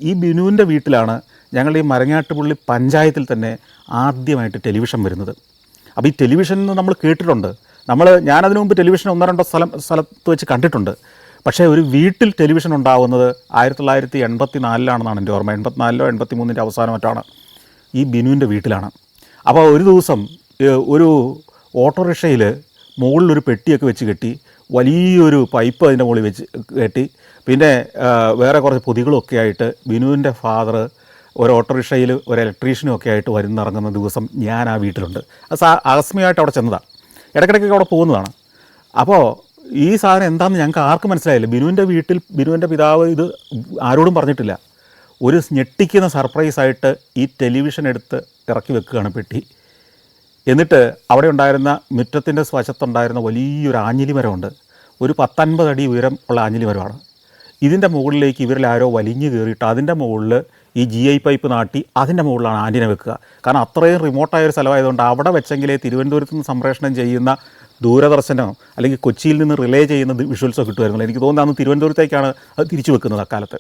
ഈ ബിനുവിൻ്റെ വീട്ടിലാണ് ഞങ്ങളുടെ ഈ മരങ്ങാട്ടുപള്ളി പഞ്ചായത്തിൽ തന്നെ ആദ്യമായിട്ട് ടെലിവിഷൻ വരുന്നത്. അപ്പോൾ ഈ ടെലിവിഷൻ നമ്മൾ കേട്ടിട്ടുണ്ട്, ഞാനതിനു മുമ്പ് ടെലിവിഷൻ 1-2 സ്ഥലത്ത് വെച്ച് കണ്ടിട്ടുണ്ട്. പക്ഷേ ഒരു വീട്ടിൽ ടെലിവിഷൻ ഉണ്ടാകുന്നത് 1984 എൻ്റെ ഓർമ്മ. 84 83 അവസാനം മറ്റാണ് ഈ ബിനുവിൻ്റെ വീട്ടിലാണ്. അപ്പോൾ ഒരു ദിവസം ഒരു ഓട്ടോറിക്ഷയിൽ മുകളിലൊരു പെട്ടിയൊക്കെ വെച്ച് കെട്ടി, വലിയൊരു പൈപ്പ് അതിൻ്റെ മുകളിൽ വെച്ച് കെട്ടി, പിന്നെ വേറെ കുറച്ച് പൊതികളൊക്കെ ആയിട്ട് ബിനുവിൻ്റെ ഫാദർ ഒരു ഓട്ടോറിക്ഷയിൽ ഒരു ഇലക്ട്രീഷ്യനും ഒക്കെ ആയിട്ട് വരുന്നിറങ്ങുന്ന ദിവസം ഞാൻ ആ വീട്ടിലുണ്ട്. അത് ആകസ്മികമായിട്ട് അവിടെ ചെന്നതാണ്, ഇടയ്ക്കിടയ്ക്കൊക്കെ അവിടെ പോകുന്നതാണ്. അപ്പോൾ ഈ സാധനം എന്താണെന്ന് ഞങ്ങൾക്ക് ആർക്കും മനസ്സിലായില്ല. ബിനുവിൻ്റെ വീട്ടിൽ ബിനുവിൻ്റെ പിതാവ് ഇത് ആരോടും പറഞ്ഞിട്ടില്ല. ഒരു ഞെട്ടിക്കുന്ന സർപ്രൈസായിട്ട് ഈ ടെലിവിഷൻ എടുത്ത് ഇറക്കി വെക്കുകയാണ് പെട്ടി. എന്നിട്ട് അവിടെ ഉണ്ടായിരുന്ന മുറ്റത്തിൻ്റെ വശത്തുണ്ടായിരുന്ന വലിയൊരു ആഞ്ഞിലി മരമുണ്ട്. ഒരു 10-50 അടി ഉയരം ഉള്ള ആഞ്ഞിലി മരമാണ്. ഇതിൻ്റെ മുകളിലേക്ക് ഇവരിലാരോ വലിഞ്ഞു കയറിയിട്ട് അതിൻ്റെ മുകളിൽ ഈ GI പൈപ്പ് നാട്ടി അതിൻ്റെ മുകളിലാണ് ആൻറ്റിന വെക്കുക. കാരണം അത്രയും റിമോട്ടായൊരു സ്ഥലമായതുകൊണ്ട് അവിടെ വെച്ചെങ്കിലേ തിരുവനന്തപുരത്ത് നിന്ന് സംപ്രേഷണം ചെയ്യുന്ന ദൂരദർശനോ അല്ലെങ്കിൽ കൊച്ചിയിൽ നിന്ന് റിലേ ചെയ്യുന്ന വിഷ്വൽസോ കിട്ടുമായിരുന്നില്ല. എനിക്ക് തോന്നുന്നത് അന്ന് തിരുവനന്തപുരത്തേക്കാണ് അത് തിരിച്ചു വെക്കുന്നത് അക്കാലത്ത്.